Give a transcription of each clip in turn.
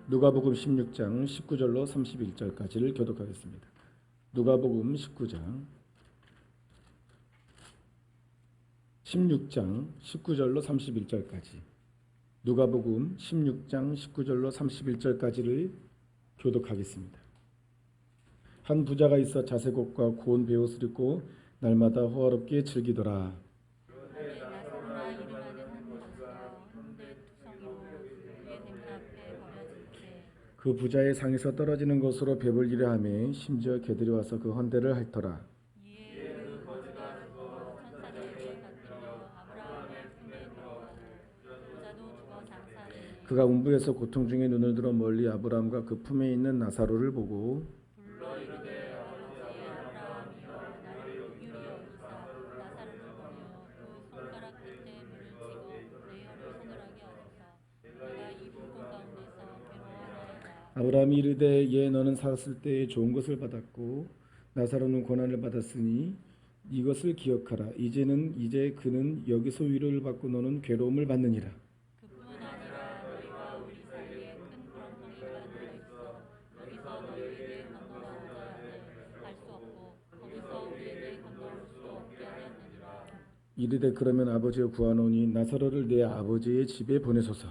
누가복음 16장 19절로 31절까지를 교독하겠습니다. 누가복음 16장 19절로 31절까지. 누가복음 16장 19절로 31절까지를 교독하겠습니다. 한 부자가 있어 자색옷과 고운 베옷을 입고 날마다 호화롭게 즐기더라. 그 부자의 상에서 떨어지는 것으로 배불리려 하며 심지어 개들이 와서 그 헌대를 핥더라. 그가 음부에서 고통 중에 눈을 들어 멀리 아브라함과 그 품에 있는 나사로를 보고 아브라함이 이르되 예 너는 살았을 때에 좋은 것을 받았고 나사로는 고난을 받았으니 이것을 기억하라. 이제 그는 여기서 위로를 받고 너는 괴로움을 받느니라. 이르되 그러면 아버지여 구하노니 나사로를 내 아버지의 집에 보내소서.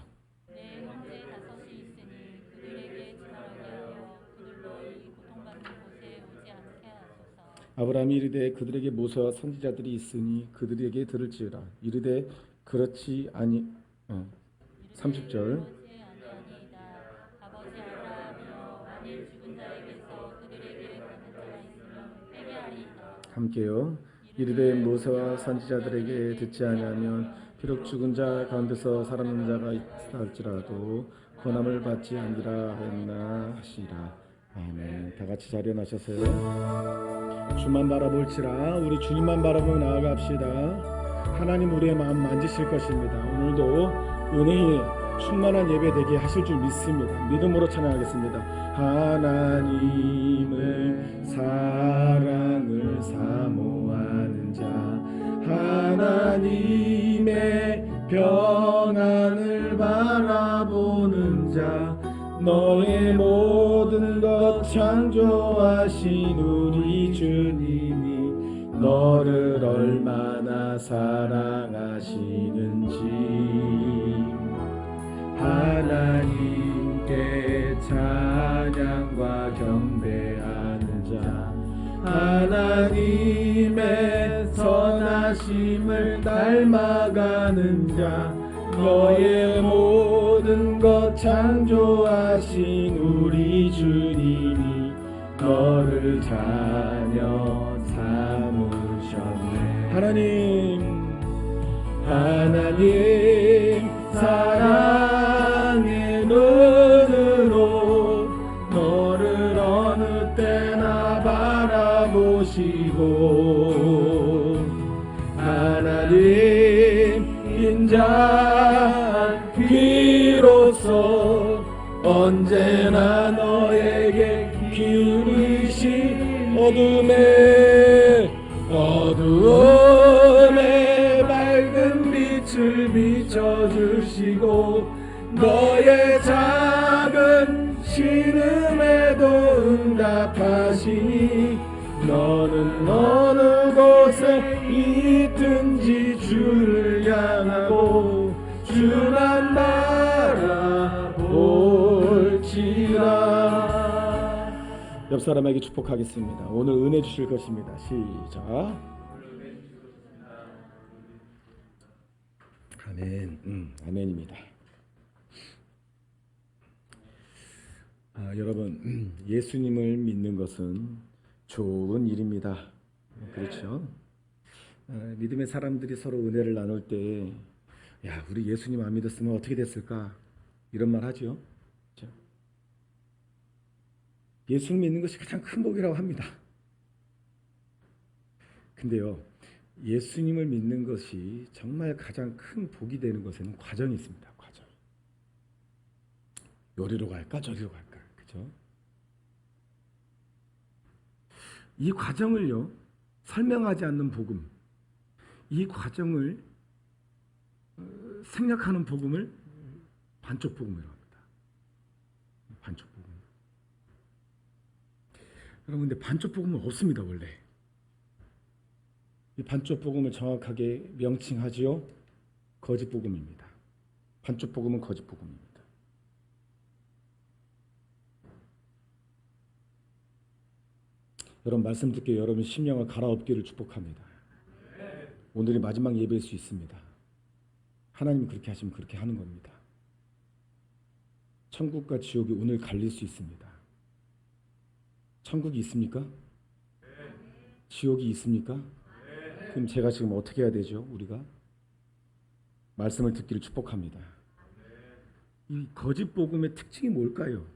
아브라함이 이르되 그들에게 모세와 선지자들이 있으니 그들에게 들을지어다. 이르되 그렇지 아니 30절 함께요. 이르되 모세와 선지자들에게 듣지 아니하면 비록 죽은 자 가운데서 살아난 자가 있다 할지라도 고난을 받지 아니라 했나 하시라. 아멘. 다 같이 자리에 나셔서요. 주만 바라볼지라 우리 주님만 바라보며 나아갑시다. 하나님 우리의 마음 만지실 것입니다. 오늘도 은혜의 충만한 예배 되게 하실 줄 믿습니다. 믿음으로 찬양하겠습니다. 하나님의 사랑을 사모하는 자 하나님의 평안을 바라보는 자 너의 모든 것 창조하신 우리 주님이 너를 얼마나 사랑하시는지 하나님께 찬양과 경배하는 자 하나님의 선하심을 닮아가는 자 너의 모든 것 창조하신 우리 주님이 너를 자녀 삼으셨네. 하나님 사랑의 눈으로 너를 어느 때나 바라보시고 하나님 인자한 귀로서 언제나 너에게 기울이신 어두움에 밝은 빛을 비춰주시고 너의 작은 신음에도 응답하시니 너는 어느 곳에 있든지 주를 향하고 주만 바라볼지라. 옆 사람에게 축복하겠습니다. 오늘 은혜 주실 것입니다. 시작. 아멘. 아멘입니다. 여러분 예수님을 믿는 것은 좋은 일입니다. 그렇죠? 믿음의 사람들이 서로 은혜를 나눌 때 야 우리 예수님 안 믿었으면 어떻게 됐을까 이런 말 하죠. 그렇죠? 예수를 믿는 것이 가장 큰 복이라고 합니다. 근데요 예수님을 믿는 것이 정말 가장 큰 복이 되는 것에는 과정이 있습니다. 과정. 요리로 갈까 저리로 갈까. 그렇죠? 이 과정을요 설명하지 않는 복음, 이 과정을 생략하는 복음을 반쪽 복음이라고 합니다. 여러분, 근데 반쪽 복음은 없습니다. 원래 이 반쪽 복음을 정확하게 명칭하지요. 거짓 복음입니다. 반쪽 복음은 거짓 복음입니다. 여러분, 말씀 듣게 여러분 심령을 갈아엎기를 축복합니다. 오늘이 마지막 예배일 수 있습니다. 하나님이 그렇게 하시면 그렇게 하는 겁니다. 천국과 지옥이 오늘 갈릴 수 있습니다. 천국이 있습니까? 지옥이 있습니까? 그럼 제가 지금 어떻게 해야 되죠? 우리가 말씀을 듣기를 축복합니다. 이 거짓 복음의 특징이 뭘까요?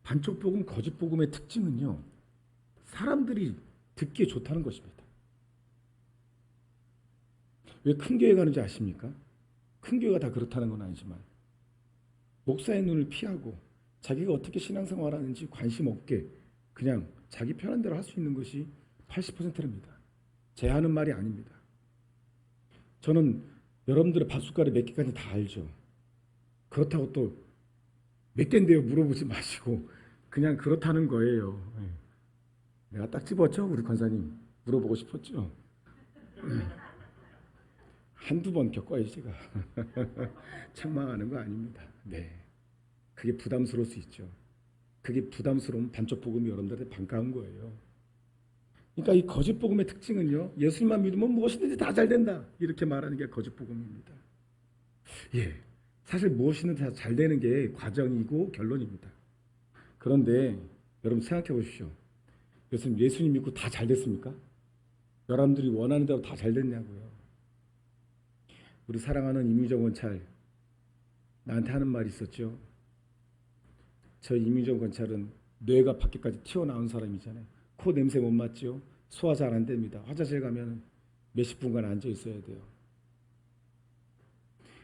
반쪽 복음, 거짓 복음의 특징은요, 사람들이 듣기에 좋다는 것입니다. 왜 큰 교회 가는지 아십니까? 큰 교회가 다 그렇다는 건 아니지만 목사의 눈을 피하고 자기가 어떻게 신앙생활하는지 관심 없게 그냥 자기 편한 대로 할 수 있는 것이 80%입니다. 제 하는 말이 아닙니다. 저는 여러분들의 밥숟가락 몇 개까지 다 알죠. 그렇다고 또 몇 개인데요 물어보지 마시고 그냥 그렇다는 거예요. 내가 딱 집었죠? 우리 권사님 물어보고 싶었죠? 한두 번 겪어야 제가 책망하는 거 아닙니다. 네, 그게 부담스러울 수 있죠. 그게 부담스러운 반쪽 복음이 여러분들한테 반가운 거예요. 그러니까 이 거짓 복음의 특징은요, 예수님만 믿으면 무엇이든지 다 잘 된다 이렇게 말하는 게 거짓 복음입니다. 예, 사실 무엇이든지 다 잘 되는 게 과정이고 결론입니다. 그런데 여러분 생각해 보십시오. 예수님 믿고 다 잘 됐습니까? 여러분들이 원하는 대로 다 잘 됐냐고요. 우리 사랑하는 이민정 원찰 나한테 하는 말이 있었죠. 저 이민정 원찰은 뇌가 밖에까지 튀어나온 사람이잖아요. 코 냄새 못 맡죠. 소화 잘 안 됩니다. 화장실 가면 몇십 분간 앉아 있어야 돼요.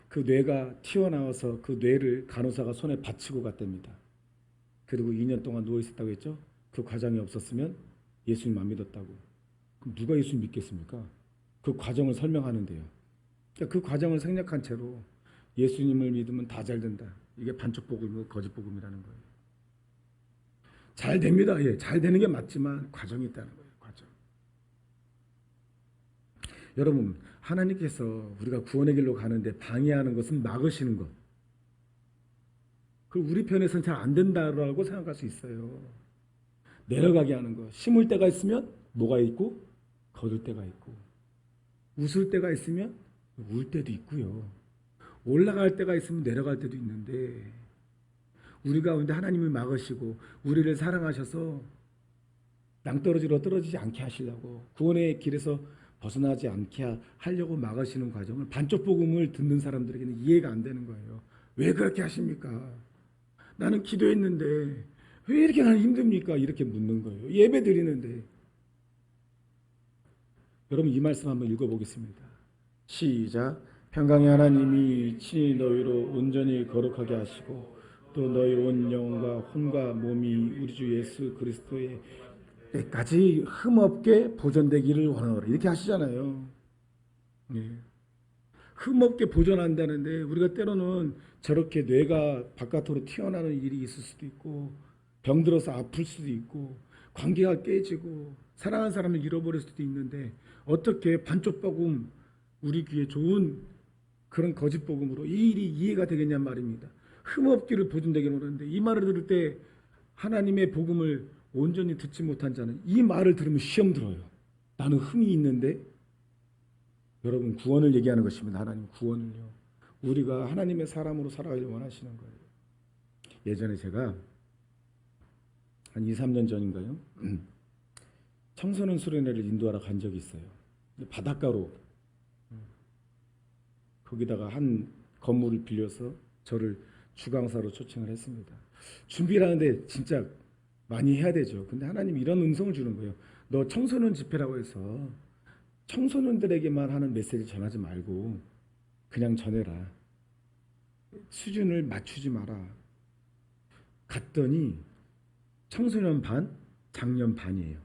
그 뇌가 튀어나와서 그 뇌를 간호사가 손에 받치고 갔답니다. 그리고 2년 동안 누워 있었다고 했죠. 그 과정이 없었으면 예수님 안 믿었다고. 그럼 누가 예수님 믿겠습니까? 그 과정을 설명하는데요. 그 과정을 생략한 채로 예수님을 믿으면 다 잘 된다. 이게 반쪽 복음이고 거짓 복음이라는 거예요. 잘 됩니다. 예, 잘 되는 게 맞지만 과정이 있다는 거예요. 과정. 여러분, 하나님께서 우리가 구원의 길로 가는데 방해하는 것은 막으시는 것. 그 우리 편에서는 잘 안 된다라고 생각할 수 있어요. 내려가게 하는 것. 심을 때가 있으면 뭐가 있고 거둘 때가 있고, 웃을 때가 있으면 울 때도 있고요. 올라갈 때가 있으면 내려갈 때도 있는데 우리 가운데 하나님을 막으시고 우리를 사랑하셔서 낭떠러지로 떨어지지 않게 하시려고 구원의 길에서 벗어나지 않게 하려고 막으시는 과정을 반쪽 복음을 듣는 사람들에게는 이해가 안 되는 거예요. 왜 그렇게 하십니까? 나는 기도했는데 왜 이렇게 나는 힘듭니까? 이렇게 묻는 거예요. 예배 드리는데. 여러분, 이 말씀 한번 읽어보겠습니다. 시작. 평강의 하나님이 친히 너희로 온전히 거룩하게 하시고 또 너희 온 영혼과 혼과 몸이 우리 주 예수 그리스도의 때까지 흠없게 보존되기를 원하노라. 이렇게 하시잖아요. 네. 흠없게 보존한다는데 우리가 때로는 저렇게 뇌가 바깥으로 튀어나오는 일이 있을 수도 있고 병들어서 아플 수도 있고 관계가 깨지고 사랑하는 사람을 잃어버릴 수도 있는데 어떻게 반쪽 복음 우리 귀에 좋은 그런 거짓 복음으로 이 일이 이해가 되겠냔 말입니다. 흠없기를 보존되게 노는데 이 말을 들을 때 하나님의 복음을 온전히 듣지 못한 자는 이 말을 들으면 시험 들어요. 나는 흠이 있는데. 여러분, 구원을 얘기하는 것입니다. 하나님 구원을요. 우리가 하나님의 사람으로 살아가길 원하시는 거예요. 예전에 제가 한 2, 3년 전인가요? 청소년 수련회를 인도하러 간 적이 있어요. 바닷가로 거기다가 한 건물을 빌려서 저를 주강사로 초청을 했습니다. 준비를 하는데 진짜 많이 해야 되죠. 근데 하나님이 이런 음성을 주는 거예요. 너 청소년 집회라고 해서 청소년들에게만 하는 메시지 전하지 말고 그냥 전해라. 수준을 맞추지 마라. 갔더니 청소년 반, 장년 반이에요.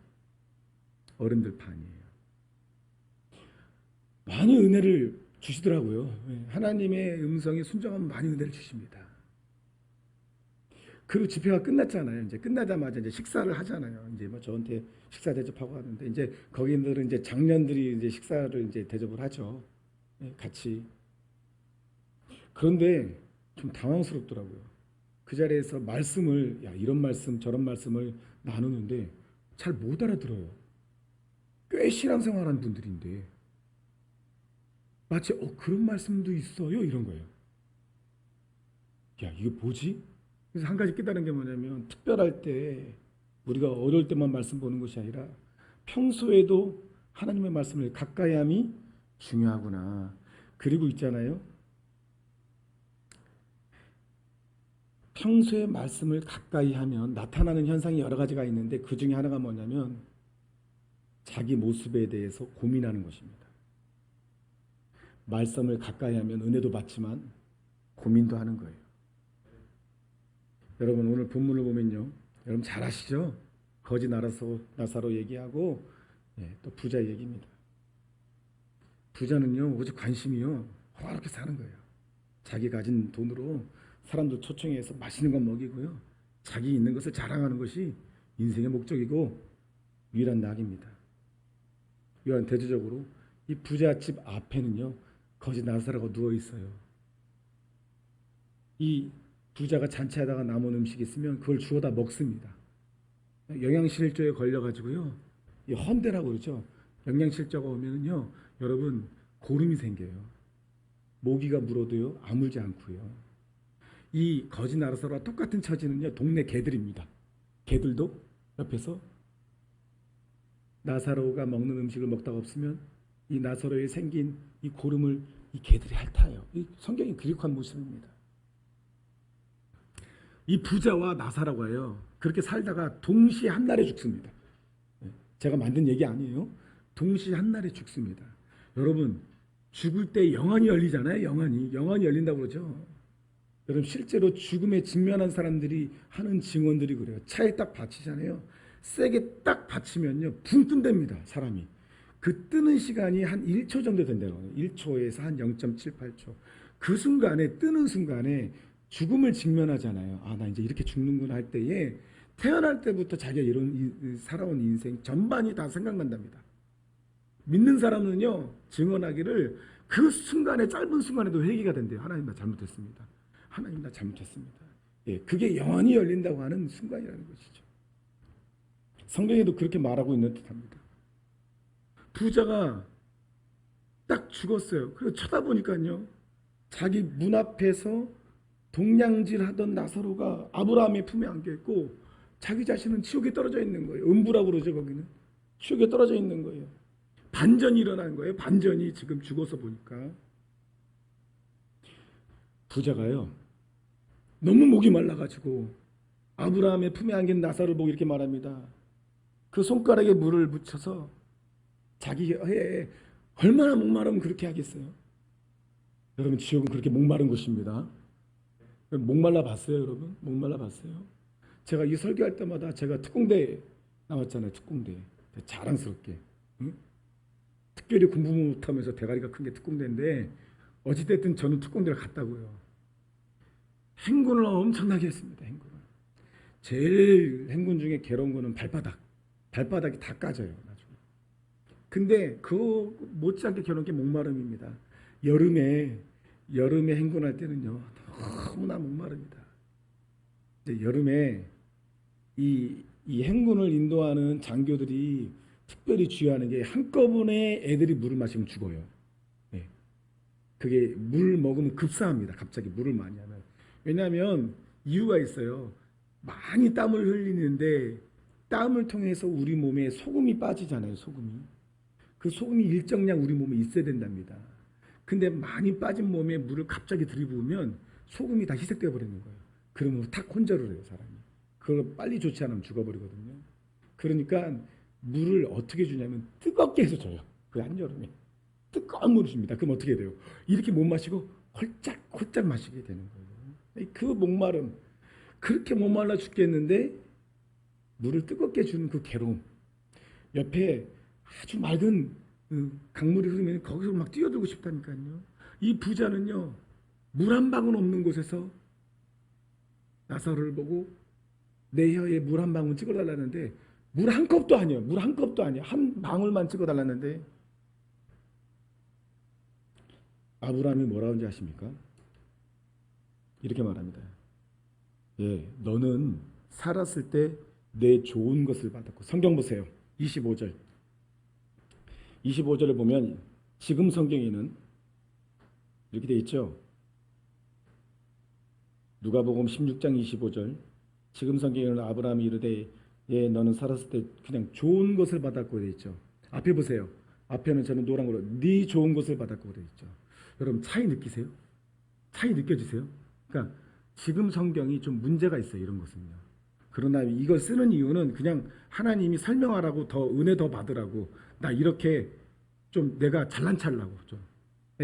어른들 반이에요. 많이 은혜를 주시더라고요. 하나님의 음성에 순종하면 많이 은혜를 주십니다. 그리고 집회가 끝났잖아요. 이제 끝나자마자 이제 식사를 하잖아요. 이제 뭐 저한테 식사 대접하고 하는데 이제 거기들은 이제 장년들이 이제 식사를 이제 대접을 하죠. 예, 같이. 그런데 좀 당황스럽더라고요. 그 자리에서 말씀을 야 이런 말씀 저런 말씀을 나누는데 잘 못 알아들어요. 꽤 신앙생활한 분들인데 마치 그런 말씀도 있어요 이런 거예요. 야 이게 뭐지? 그래서 한 가지 깨달은 게 뭐냐면 특별할 때 우리가 어려울 때만 말씀 보는 것이 아니라 평소에도 하나님의 말씀을 가까이 함이 중요하구나. 그리고 있잖아요. 평소에 말씀을 가까이 하면 나타나는 현상이 여러 가지가 있는데 그 중에 하나가 뭐냐면 자기 모습에 대해서 고민하는 것입니다. 말씀을 가까이 하면 은혜도 받지만 고민도 하는 거예요. 여러분 오늘 본문을 보면요. 여러분 잘 아시죠? 거지 나사로 얘기하고 또 부자 얘기입니다. 부자는요 오직 관심이요 호화롭게 사는 거예요. 자기 가진 돈으로 사람들 초청해서 맛있는 거 먹이고요. 자기 있는 것을 자랑하는 것이 인생의 목적이고 유일한 낙입니다. 이런 대조적으로 이 부잣집 앞에는요 거지 나사로가 누워 있어요. 이 부자가 잔치하다가 남은 음식이 있으면 그걸 주워다 먹습니다. 영양실조에 걸려가지고요. 이 헌대라고 그러죠. 영양실조가 오면은요, 여러분 고름이 생겨요. 모기가 물어도요 아물지 않고요. 이 거지 나사로와 똑같은 처지는요 동네 개들입니다. 개들도 옆에서 나사로가 먹는 음식을 먹다가 없으면 이 나사로에 생긴 이 고름을 이 개들이 핥아요. 이 성경이 그리고한 모습입니다. 이 부자와 나사로가요 그렇게 살다가 동시에 한날에 죽습니다. 제가 만든 얘기 아니에요. 동시에 한날에 죽습니다. 여러분 죽을 때 영안이 열리잖아요. 영안이 열린다고 그러죠. 여러분 실제로 죽음에 직면한 사람들이 하는 증언들이 그래요. 차에 딱 받치잖아요. 세게 딱 받치면요 붕 뜬답니다. 사람이. 그 뜨는 시간이 한 1초 정도 된다고 해요. 1초에서 한 0.78초. 그 순간에 뜨는 순간에 죽음을 직면하잖아요. 아, 나 이제 이렇게 죽는구나 할 때에 태어날 때부터 자기가 이런 살아온 인생 전반이 다 생각난답니다. 믿는 사람은요 증언하기를 그 순간에 짧은 순간에도 회개가 된대요. 하나님 나 잘못했습니다. 하나님 나 잘못했습니다. 예, 그게 영원히 열린다고 하는 순간이라는 것이죠. 성경에도 그렇게 말하고 있는 듯합니다. 부자가 딱 죽었어요. 그래서 쳐다보니까요 자기 문 앞에서 동냥질 하던 나사로가 아브라함의 품에 안겨 있고 자기 자신은 지옥에 떨어져 있는 거예요. 음부라고 그러죠. 거기는 지옥에 떨어져 있는 거예요. 반전이 일어난 거예요. 반전이 지금 죽어서 보니까 부자가요 너무 목이 말라가지고 아브라함의 품에 안긴 나사로를 보고 이렇게 말합니다. 그 손가락에 물을 묻혀서 자기 혀에 얼마나 목마르면 그렇게 하겠어요. 여러분 지옥은 그렇게 목마른 곳입니다. 목말라 봤어요 여러분? 목말라 봤어요? 제가 이 설교할 때마다 제가 특공대 나왔잖아요. 특공대 자랑스럽게 응? 특별히 공부 못하면서 대가리가 큰 게 특공대인데 어찌됐든 저는 특공대를 갔다고요. 행군을 엄청나게 했습니다. 행군을. 제일 행군 중에 괴로운 거는 발바닥이 다 까져요 나중에. 근데 그 못지않게 괴로운 게 목마름입니다. 여름에 행군할 때는요 너무나 목마릅니다. 이제 여름에 이 행군을 인도하는 장교들이 특별히 주의하는 게 한꺼번에 애들이 물을 마시면 죽어요. 네. 그게 물 먹으면 급사합니다. 갑자기 물을 많이 하면. 왜냐하면 이유가 있어요. 많이 땀을 흘리는데 땀을 통해서 우리 몸에 소금이 빠지잖아요. 그 소금이 일정량 우리 몸에 있어야 된답니다. 근데 많이 빠진 몸에 물을 갑자기 들이부으면 소금이 다 희석되어 버리는 거예요. 그러면 탁 혼절을 해요 사람이. 그걸 빨리 좋지 않으면 죽어버리거든요. 그러니까 물을 어떻게 주냐면 뜨겁게 해서 줘요. 그 한여름에 뜨거운 물을 줍니다. 그럼 어떻게 돼요? 이렇게 못 마시고 홀짝 마시게 되는 거예요. 그 목마름, 그렇게 목말라 죽겠는데 물을 뜨겁게 주는 그 괴로움. 옆에 아주 맑은 강물이 흐르면 거기서 막 뛰어들고 싶다니까요. 이 부자는요 물 한 방울 없는 곳에서 나사로를 보고 내 혀에 물 한 방울 찍어달라는데 물 한 컵도 아니에요. 물 한 컵도 아니에요. 한 방울만 찍어달라는데 아브라함이 뭐라고 하는지 아십니까? 이렇게 말합니다. 예, 너는 살았을 때 내 좋은 것을 받았고. 성경 보세요. 25절. 25절을 보면 지금 성경에는 이렇게 돼 있죠. 누가복음 16장 25절. 지금 성경에는 아브라함이 이르되 예, 너는 살았을 때 그냥 좋은 것을 받았고 돼 있죠. 앞에 보세요. 앞에는 저는 노란 걸로 네 좋은 것을 받았고 돼 있죠. 여러분 차이 느끼세요? 차이 느껴지세요? 그러니까 지금 성경이 좀 문제가 있어요. 이런 것은요. 그러나 이걸 쓰는 이유는 그냥 하나님이 설명하라고 더 은혜 더 받으라고 나 이렇게 좀 내가 잘난 찰라고 좀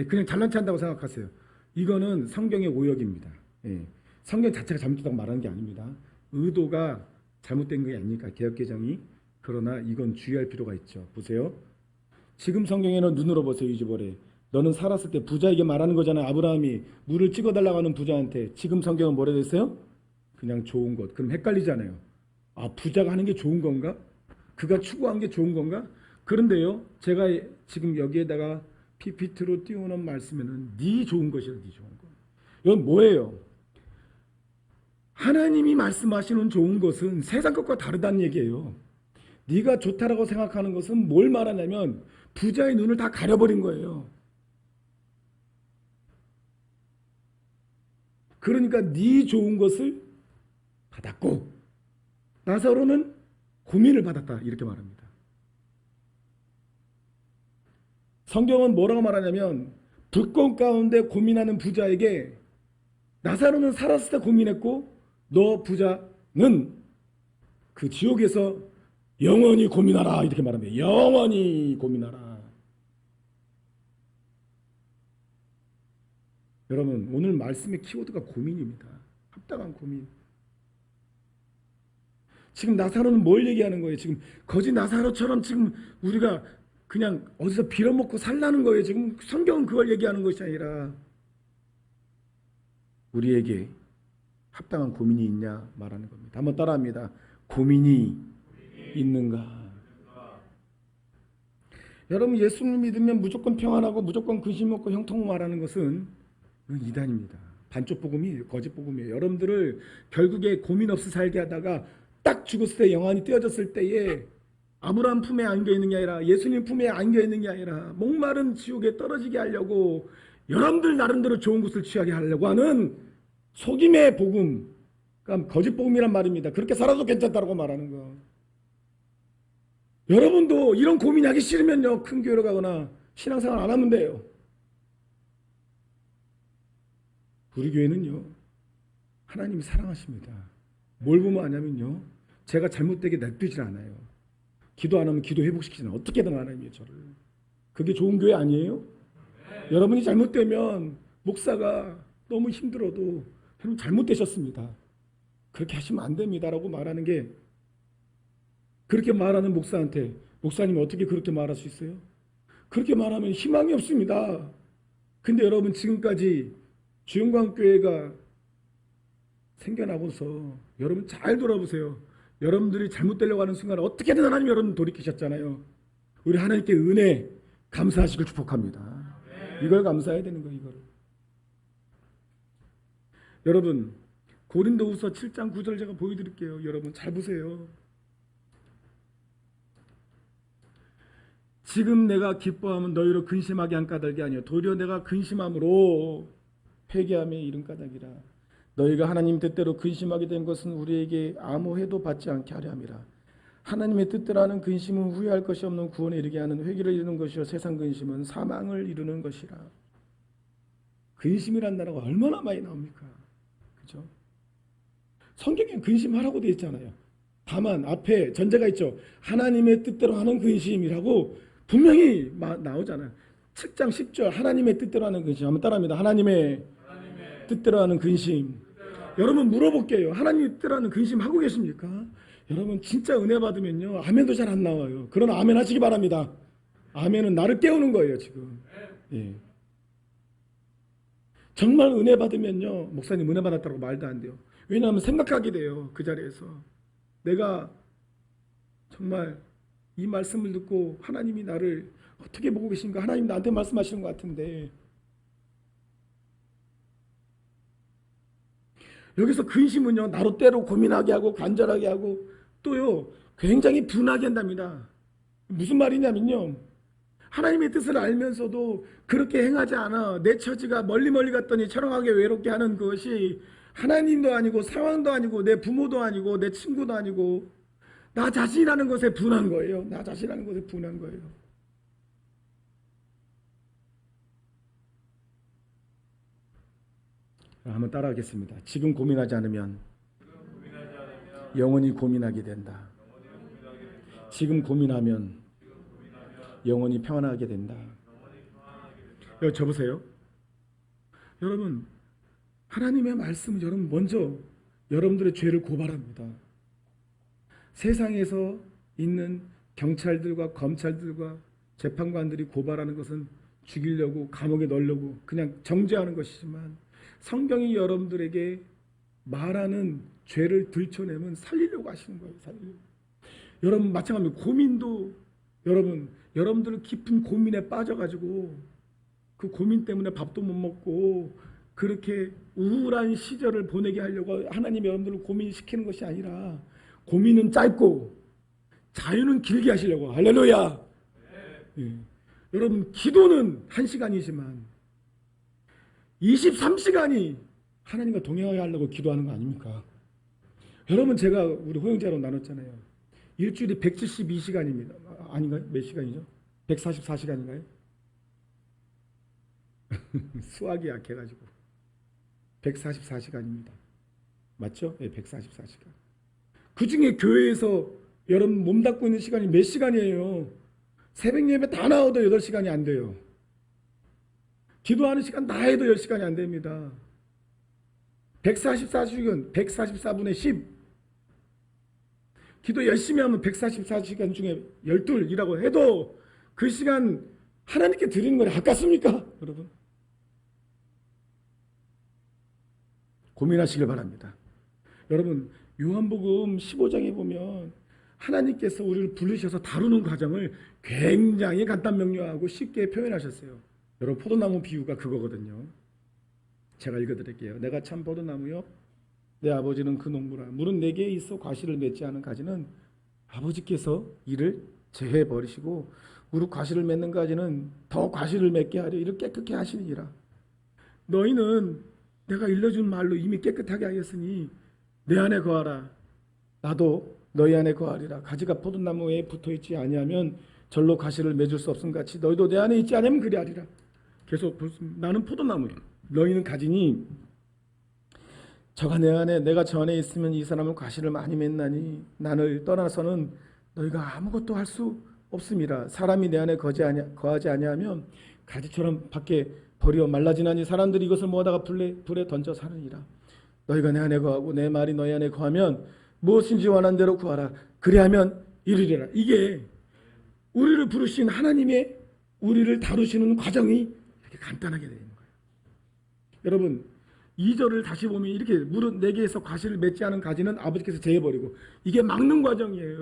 그냥 잘난 찬다고 생각하세요. 이거는 성경의 오역입니다. 예. 성경 자체가 잘못됐다고 말하는 게 아닙니다. 의도가 잘못된 게 아니니까 개역개정이. 그러나 이건 주의할 필요가 있죠. 보세요. 지금 성경에는 눈으로 보세요. 이즈벌에 너는 살았을 때 부자에게 말하는 거잖아요. 아브라함이 물을 찍어달라고 하는 부자한테. 지금 성경은 뭐라 됐어요? 그냥 좋은 것. 그럼 헷갈리잖아요. 아, 부자가 하는 게 좋은 건가? 그가 추구한 게 좋은 건가? 그런데요, 제가 지금 여기에다가 PPT로 띄우는 말씀에는 네 좋은 것이라 네 좋은 것. 이건 뭐예요? 하나님이 말씀하시는 좋은 것은 세상 것과 다르다는 얘기예요. 네가 좋다라고 생각하는 것은 뭘 말하냐면 부자의 눈을 다 가려버린 거예요. 그러니까 네 좋은 것을 받았고 나사로는 고민을 받았다 이렇게 말합니다. 성경은 뭐라고 말하냐면 불꽃 가운데 고민하는 부자에게 나사로는 살았을 때 고민했고 너 부자는 그 지옥에서 영원히 고민하라 이렇게 말합니다. 영원히 고민하라. 여러분 오늘 말씀의 키워드가 고민입니다. 합당한 고민. 지금 나사로는 뭘 얘기하는 거예요? 지금 거짓 나사로처럼 지금 우리가 그냥 어디서 빌어먹고 살라는 거예요. 지금 성경은 그걸 얘기하는 것이 아니라 우리에게 합당한 고민이 있냐 말하는 겁니다. 한번 따라합니다. 고민이 있는가? 여러분 예수를 믿으면 무조건 평안하고 무조건 근심 없고 형통 말하는 것은 이단입니다. 반쪽 복음이에요. 거짓 복음이에요. 여러분들을 결국에 고민 없이 살게 하다가 딱 죽었을 때 영안이 떼어졌을 때에 아브라함 품에 안겨있는 게 아니라 예수님 품에 안겨있는 게 아니라 목마른 지옥에 떨어지게 하려고 여러분들 나름대로 좋은 것을 취하게 하려고 하는 속임의 복음, 그러니까 거짓 복음이란 말입니다. 그렇게 살아도 괜찮다고 말하는 거. 여러분도 이런 고민하기 싫으면요 큰 교회로 가거나 신앙생활 안 하면 돼요. 우리 교회는요 하나님이 사랑하십니다. 뭘 보면 아냐면요 제가 잘못되게 냅두질 않아요. 기도 안 하면 기도 회복시키잖아요. 어떻게든 하나님이 저를. 그게 좋은 교회 아니에요? 여러분이 잘못되면 목사가 너무 힘들어도 여러분 잘못되셨습니다. 그렇게 하시면 안 됩니다 라고 말하는 게, 그렇게 말하는 목사한테 목사님이 어떻게 그렇게 말할 수 있어요? 그렇게 말하면 희망이 없습니다. 근데 여러분 지금까지 주영광교회가 생겨나고서 여러분 잘 돌아보세요. 여러분들이 잘못되려고 하는 순간 어떻게든 하나님 여러분 돌이키셨잖아요. 우리 하나님께 은혜 감사하시길 축복합니다. 이걸 감사해야 되는 거예요. 이걸. 여러분 고린도후서 7장 9절 제가 보여드릴게요. 여러분 잘 보세요. 지금 내가 기뻐하면 너희로 근심하게 한 까닭이 아니요 도리어 내가 근심함으로 회개함에 이른 까닭이라. 너희가 하나님 뜻대로 근심하게 된 것은 우리에게 아무 해도 받지 않게 하려 함이라. 하나님의 뜻대로 하는 근심은 후회할 것이 없는 구원에 이르게 하는 회개를 이루는 것이요 세상 근심은 사망을 이루는 것이라. 근심이란 단어가 얼마나 많이 나옵니까? 그죠? 성경에 근심하라고 되어 있잖아요. 다만 앞에 전제가 있죠. 하나님의 뜻대로 하는 근심이라고 분명히 나오잖아요. 7장 10절 하나님의 뜻대로 하는 근심. 한번 따라합니다. 하나님의 뜻대로 하는 근심. 여러분 물어볼게요. 하나님의 뜻대로 하는 근심 하고 계십니까? 여러분 진짜 은혜 받으면요 아멘도 잘 안 나와요. 그러나 아멘 하시기 바랍니다. 아멘은 나를 깨우는 거예요 지금. 예. 정말 은혜 받으면요 목사님 은혜 받았다고 말도 안 돼요. 왜냐하면 생각하게 돼요. 그 자리에서 내가 정말 이 말씀을 듣고 하나님이 나를 어떻게 보고 계신가, 하나님 나한테 말씀하시는 것 같은데, 여기서 근심은요, 나로 때로 고민하게 하고 간절하게 하고 또요 굉장히 분하게 한답니다. 무슨 말이냐면요, 하나님의 뜻을 알면서도 그렇게 행하지 않아 내 처지가 멀리 갔더니 처량하게 외롭게 하는 것이 하나님도 아니고 상황도 아니고 내 부모도 아니고 내 친구도 아니고 나 자신이라는 것에 분한 거예요. 나 자신이라는 것에 분한 거예요. 한번 따라하겠습니다. 지금 고민하지 않으면 영원히 고민하게 된다. 지금 고민하면 영원히 평안하게 된다. 여기 저보세요. 여러분, 하나님의 말씀은 여러분 먼저 여러분들의 죄를 고발합니다. 세상에서 있는 경찰들과 검찰들과 재판관들이 고발하는 것은 죽이려고, 감옥에 넣으려고 그냥 정죄하는 것이지만, 성경이 여러분들에게 말하는 죄를 들춰내면 살리려고 하시는 거예요. 살리려고. 여러분 마찬가지로 고민도, 여러분들 깊은 고민에 빠져가지고 그 고민 때문에 밥도 못 먹고 그렇게 우울한 시절을 보내게 하려고 하나님이 여러분들을 고민시키는 것이 아니라, 고민은 짧고 자유는 길게 하시려고. 할렐루야. 예. 여러분 기도는 1시간이지만 23시간이 하나님과 동행하게 하려고 기도하는 거 아닙니까? 여러분, 제가 우리 호영자로 나눴잖아요. 일주일에 172시간입니다. 아닌가요? 몇 시간이죠? 144시간인가요? 수학이 약해가지고 144시간입니다. 맞죠? 네, 144시간. 그 중에 교회에서 여러분 몸담고 있는 시간이 몇 시간이에요? 새벽 예배 다 나와도 8시간이 안 돼요. 기도하는 시간 다 해도 10시간이 안 됩니다. 144시간, 144분의 10. 기도 열심히 하면 144시간 중에 12이라고 해도 그 시간 하나님께 드리는 거에 아깝습니까? 여러분, 고민하시길 바랍니다. 여러분, 요한복음 15장에 보면 하나님께서 우리를 부르셔서 다루는 과정을 굉장히 간단 명료하고 쉽게 표현하셨어요. 여러분, 포도나무 비유가 그거거든요. 제가 읽어드릴게요. 내가 참 포도나무요, 내 아버지는 그 농부라. 물은 내게 있어 과실을 맺지 않은 가지는 아버지께서 이를 제해버리시고 무릇 과실을 맺는 가지는 더 과실을 맺게 하려 이를 깨끗게 하시니라. 너희는 내가 일러준 말로 이미 깨끗하게 하였으니 내 안에 거하라. 나도 너희 안에 거하리라. 가지가 포도나무에 붙어있지 아니하면 절로 과실을 맺을 수 없음 같이 너희도 내 안에 있지 않으면 그리하리라. 계속 나는 포도나무요, 너희는 가지니 저가 내 안에 내가 저 안에 있으면 이 사람은 과실을 많이 맺나니 나를 떠나서는 너희가 아무것도 할 수 없음이라. 사람이 내 안에 거하지 아니하면 가지처럼 밖에 버려 말라지나니 사람들이 이것을 모아다가 불에 던져 사느니라. 너희가 내 안에 거하고 내 말이 너희 안에 거하면 무엇인지 원한 대로 구하라. 그리하면 이루리라. 이게 우리를 부르신 하나님의 우리를 다루시는 과정이 이렇게 간단하게 되는 거예요. 여러분, 2절을 다시 보면 이렇게 무릇 내게에서 과실을 맺지 않은 가지는 아버지께서 제해버리고, 이게 막는 과정이에요.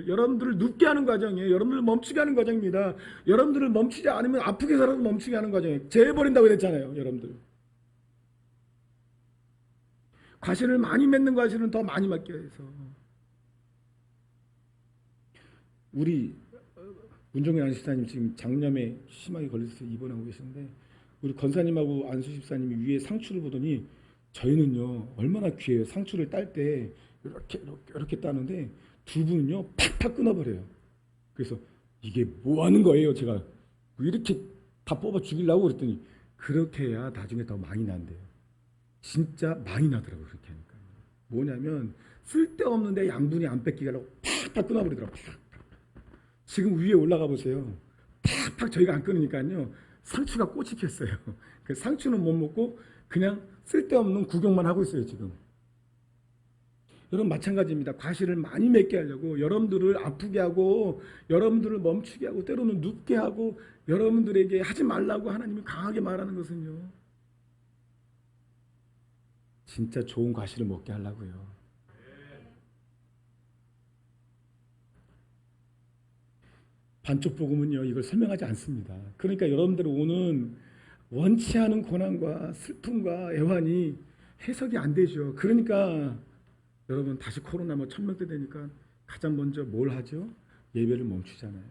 여러분들을 눕게 하는 과정이에요. 여러분들을 멈추게 하는 과정입니다. 여러분들을 멈추지 않으면 아프게 살아도 멈추게 하는 과정이에요. 제해버린다고 그랬잖아요. 여러분들 과실을 많이 맺는 과실은 더 많이 맺게 해서. 우리 문종현 안수사님 지금 장염에 심하게 걸려서 입원하고 계시는데, 우리 권사님하고 안수 집사님이 위에 상추를 보더니 저희는요 얼마나 귀해요. 상추를 딸 때 이렇게 따는데 두 분은요 팍팍 끊어버려요. 그래서 이게 뭐 하는 거예요? 제가 이렇게 다 뽑아 죽이려고 그랬더니 그렇게 해야 나중에 더 많이 난대요. 진짜 많이 나더라고요. 그렇게 하니까. 뭐냐면 쓸데없는데 양분이 안 뺏기게 하려고 팍팍 끊어버리더라고요. 지금 위에 올라가 보세요. 팍팍 저희가 안 끊으니까요 상추가 꽃이 폈어요. 그 상추는 못 먹고 그냥 쓸데없는 구경만 하고 있어요 지금. 여러분 마찬가지입니다. 과실을 많이 맺게 하려고 여러분들을 아프게 하고 여러분들을 멈추게 하고 때로는 눕게 하고 여러분들에게 하지 말라고 하나님이 강하게 말하는 것은요 진짜 좋은 과실을 먹게 하려고요. 반쪽 복음은요, 이걸 설명하지 않습니다. 그러니까 여러분들이 오는 원치 않은 고난과 슬픔과 애환이 해석이 안 되죠. 그러니까 여러분 다시 코로나 1000명대 되니까 가장 먼저 뭘 하죠? 예배를 멈추잖아요.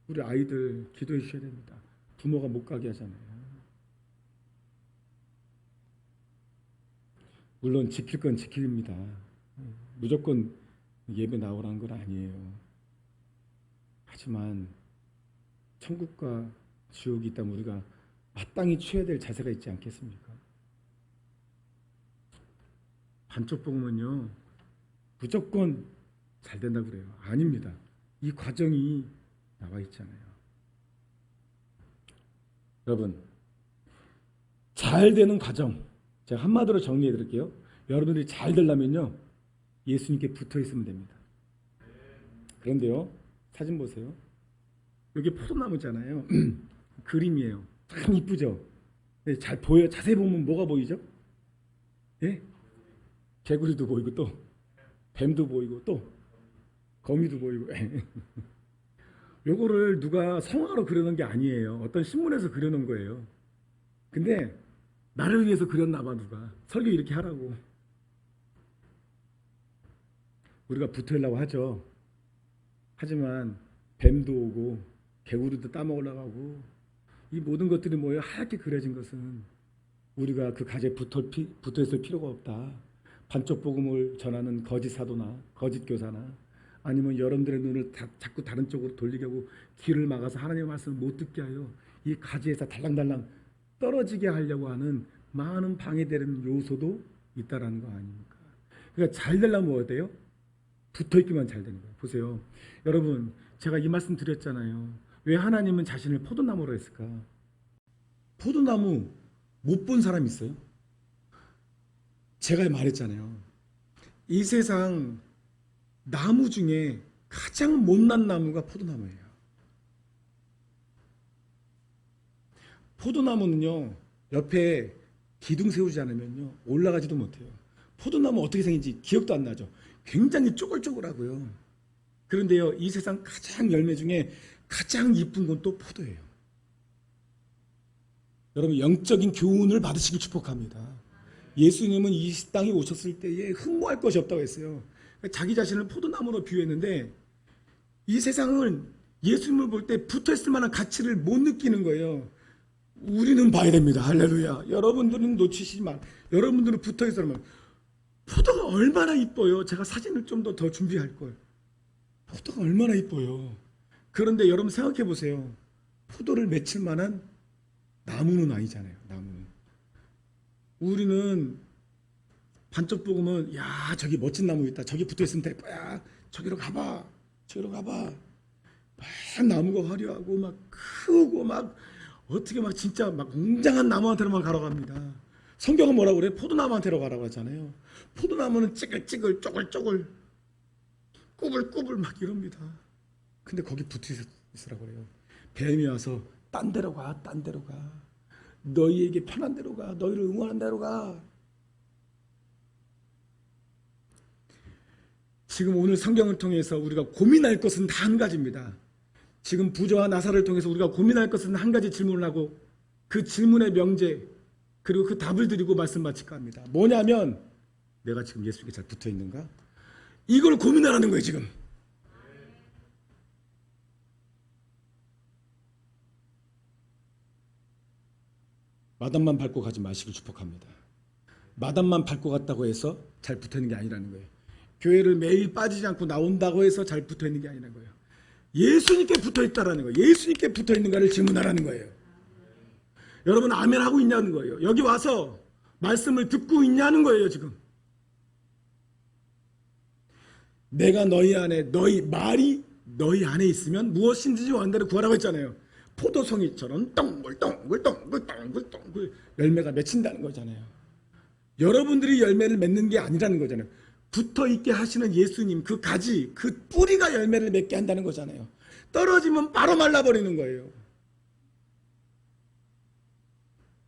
우리 아이들 기도해 주셔야 됩니다. 부모가 못 가게 하잖아요. 물론 지킬 건 지킵니다. 무조건 예배 나오라는 건 아니에요. 하지만 천국과 지옥이 있다면 우리가 마땅히 취해야 될 자세가 있지 않겠습니까? 반쪽 복음은요, 무조건 잘 된다고 그래요. 아닙니다. 이 과정이 나와 있잖아요. 여러분, 잘 되는 과정, 제가 한마디로 정리해 드릴게요. 여러분들이 잘 되려면요, 예수님께 붙어 있으면 됩니다. 그런데요, 사진 보세요. 여기 포도나무잖아요. 그림이에요. 참 이쁘죠? 잘 보여요. 자세히 보면 뭐가 보이죠? 예? 개구리도 보이고 또 뱀도 보이고 또 거미도 보이고. 요거를 누가 성화로 그려놓은 게 아니에요. 어떤 신문에서 그려놓은 거예요. 근데 나를 위해서 그렸나 봐. 누가 설교 이렇게 하라고. 우리가 붙으려고 하죠. 하지만 뱀도 오고 개구리도 따먹으려고 하고, 이 모든 것들이 뭐예요? 하얗게 그려진 것은 우리가 그 가지에 붙어 있을 필요가 없다. 반쪽 복음을 전하는 거짓 사도나 거짓 교사나 아니면 여러분들의 눈을 자꾸 다른 쪽으로 돌리게 하고 귀를 막아서 하나님의 말씀을 못 듣게 하여 이 가지에서 달랑달랑 떨어지게 하려고 하는 많은 방해되는 요소도 있다라는 거 아닙니까? 그러니까 잘 되려면 뭐가 돼요? 붙어있기만 잘 되는 거예요. 보세요. 여러분, 제가 이 말씀 드렸잖아요. 왜 하나님은 자신을 포도나무로 했을까? 포도나무 못 본 사람 있어요? 제가 말했잖아요. 이 세상 나무 중에 가장 못난 나무가 포도나무예요. 포도나무는요, 옆에 기둥 세우지 않으면요, 올라가지도 못해요. 포도나무 어떻게 생긴지 기억도 안 나죠? 굉장히 쪼글쪼글하고요. 그런데요, 이 세상 가장 열매 중에 가장 이쁜 건 또 포도예요. 여러분, 영적인 교훈을 받으시길 축복합니다. 예수님은 이 땅에 오셨을 때에 흠모할 것이 없다고 했어요. 자기 자신을 포도나무로 비유했는데 이 세상은 예수님을 볼 때 붙어있을 만한 가치를 못 느끼는 거예요. 우리는 봐야 됩니다. 할렐루야. 여러분들은 놓치시지만 여러분들은 붙어있으면 포도가 얼마나 이뻐요. 제가 사진을 좀 더 준비할 걸. 포도가 얼마나 이뻐요. 그런데 여러분 생각해 보세요. 포도를 맺힐 만한 나무는 아니잖아요. 나무는. 우리는 반쪽 복음은 야, 저기 멋진 나무 있다. 저기 붙어있으면 될 거야. 저기로 가봐. 저기로 가봐. 막 나무가 화려하고 막 크고 막 어떻게 막 진짜 막 웅장한 나무한테로만 가러 갑니다. 성경은 뭐라고 그래요? 포도나무한테로 가라고 하잖아요. 포도나무는 찌글찌글 쪼글쪼글 꾸불꾸불 막 이럽니다. 근데 거기 붙어 있으라고 그래요. 뱀이 와서 딴 데로 가, 딴 데로 가. 너희에게 편한 데로 가. 너희를 응원한 데로 가. 지금 오늘 성경을 통해서 우리가 고민할 것은 다 한 가지입니다. 지금 부저와 나사를 통해서 우리가 고민할 것은 한 가지 질문을 하고 그 질문의 명제 그리고 그 답을 드리고 말씀 마칠까 합니다. 뭐냐면 내가 지금 예수님께 잘 붙어 있는가? 이걸 고민하라는 거예요. 지금. 마당만 밟고 가지 마시길 축복합니다. 마당만 밟고 갔다고 해서 잘 붙어 있는 게 아니라는 거예요. 교회를 매일 빠지지 않고 나온다고 해서 잘 붙어 있는 게 아니라는 거예요. 예수님께 붙어 있다라는 거예요. 예수님께 붙어 있는가를 질문하라는 거예요. 여러분 아멘 하고 있냐는 거예요. 여기 와서 말씀을 듣고 있냐는 거예요. 지금 내가 너희 안에 너희 말이 너희 안에 있으면 무엇인지 원하는 대로 구하라고 했잖아요. 포도송이처럼 동글동글동글동글 열매가 맺힌다는 거잖아요. 여러분들이 열매를 맺는 게 아니라는 거잖아요. 붙어있게 하시는 예수님 그 가지 그 뿌리가 열매를 맺게 한다는 거잖아요. 떨어지면 바로 말라버리는 거예요.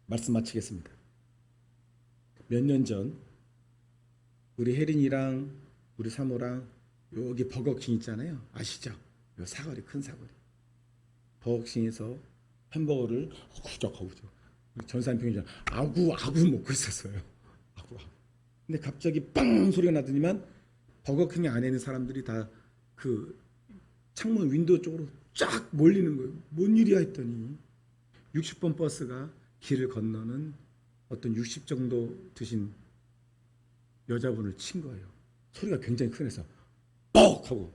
말씀 마치겠습니다. 몇 년 전 우리 혜린이랑 우리 사모랑 여기 버거킹 있잖아요. 아시죠? 요 사거리 큰 사거리. 버거킹에서 햄버거를 허우적허우적 전사님 평이잖아 아구 먹고 있었어요. 아구. 근데 갑자기 빵 소리가 나더니만 버거킹 안에 있는 사람들이 다 그 창문 윈도우 쪽으로 쫙 몰리는 거예요. 뭔 일이야 했더니 60번 버스가 길을 건너는 어떤 60 정도 드신 여자분을 친 거예요. 소리가 굉장히 크면서 뻑 하고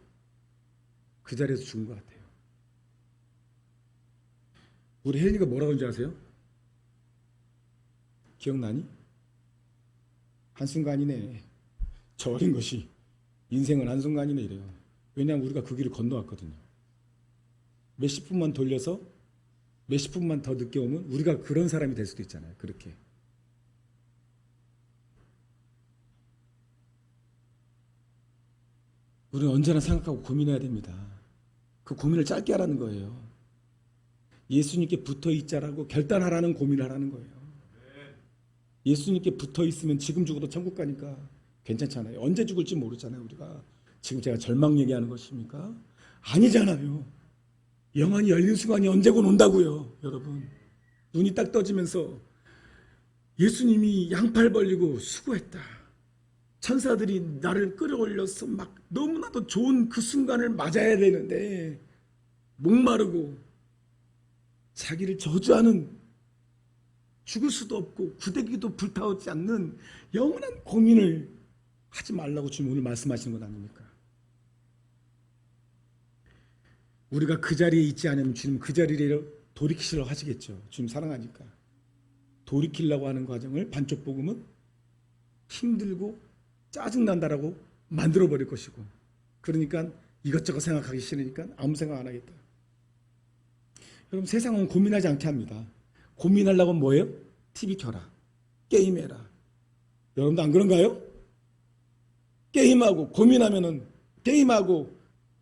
그 자리에서 죽은 것 같아요. 우리 혜린이가 뭐라고 하는지 아세요? 기억나니? 한순간이네. 저 어린 것이 인생은 한순간이네 이래요. 왜냐하면 우리가 그 길을 건너왔거든요. 몇십 분만 돌려서 몇십 분만 더 늦게 오면 우리가 그런 사람이 될 수도 있잖아요. 그렇게. 우리는 언제나 생각하고 고민해야 됩니다. 그 고민을 짧게 하라는 거예요. 예수님께 붙어 있자라고 결단하라는 고민을 하라는 거예요. 예수님께 붙어 있으면 지금 죽어도 천국 가니까 괜찮잖아요. 언제 죽을지 모르잖아요. 우리가 지금 제가 절망 얘기하는 것입니까? 아니잖아요. 영안이 열린 순간이 언제건 온다고요. 여러분 눈이 딱 떠지면서 예수님이 양팔 벌리고 수고했다. 천사들이 나를 끌어올려서 막 너무나도 좋은 그 순간을 맞아야 되는데 목마르고 자기를 저주하는 죽을 수도 없고 구데기도 불타오지 않는 영원한 고민을 하지 말라고 주님 오늘 말씀하시는 건 아닙니까? 우리가 그 자리에 있지 않으면 주님 그 자리를 돌이키시려고 하시겠죠. 주님 사랑하니까. 돌이키려고 하는 과정을 반쪽 복음은 힘들고 짜증난다라고 만들어버릴 것이고 그러니까 이것저것 생각하기 싫으니까 아무 생각 안 하겠다. 여러분 세상은 고민하지 않게 합니다. 고민하려고 뭐예요? TV 켜라. 게임해라. 여러분도 안 그런가요? 게임하고 고민하면은 게임하고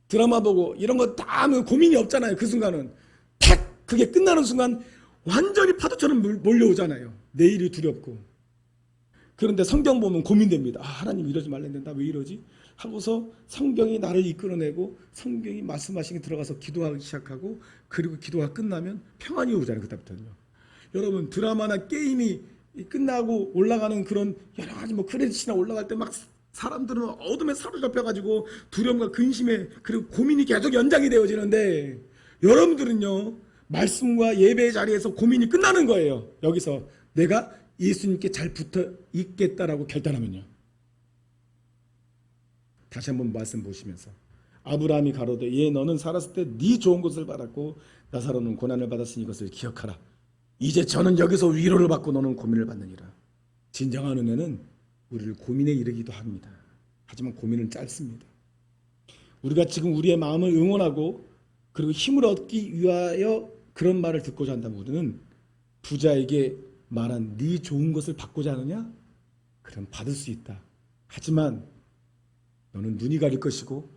드라마 보고 이런 거 다 하면 고민이 없잖아요. 그 순간은 탁 그게 끝나는 순간 완전히 파도처럼 몰려오잖아요. 내일이 두렵고. 그런데 성경 보면 고민됩니다. 아, 하나님 이러지 말랬는데 나 왜 이러지? 하고서 성경이 나를 이끌어내고 성경이 말씀하시게 들어가서 기도하기 시작하고 그리고 기도가 끝나면 평안이 오잖아요. 그때부터는요. 여러분 드라마나 게임이 끝나고 올라가는 그런 여러 가지 뭐 크레딧이나 올라갈 때 막 사람들은 어둠에 사로잡혀가지고 두려움과 근심에 그리고 고민이 계속 연장이 되어지는데 여러분들은요 말씀과 예배의 자리에서 고민이 끝나는 거예요. 여기서 내가 예수님께 잘 붙어 있겠다라고 결단하면요. 다시 한번 말씀 보시면서 아브라함이 가로되 예 너는 살았을 때 네 좋은 것을 받았고 나사로는 고난을 받았으니 이것을 기억하라. 이제 저는 여기서 위로를 받고 너는 고민을 받느니라. 진정한 은혜는 우리를 고민에 이르기도 합니다. 하지만 고민은 짧습니다. 우리가 지금 우리의 마음을 응원하고 그리고 힘을 얻기 위하여 그런 말을 듣고자 한다면 우리는 부자에게 말한 네 좋은 것을 받고자 하느냐? 그럼 받을 수 있다. 하지만 너는 눈이 가릴 것이고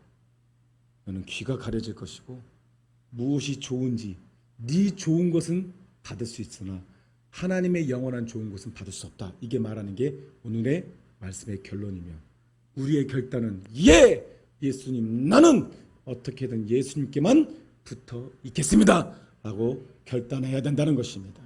너는 귀가 가려질 것이고 무엇이 좋은지 네 좋은 것은 받을 수 있으나 하나님의 영원한 좋은 것은 받을 수 없다. 이게 말하는 게 오늘의 말씀의 결론이며 우리의 결단은 예! 예수님 나는 어떻게든 예수님께만 붙어 있겠습니다. 라고 결단해야 된다는 것입니다.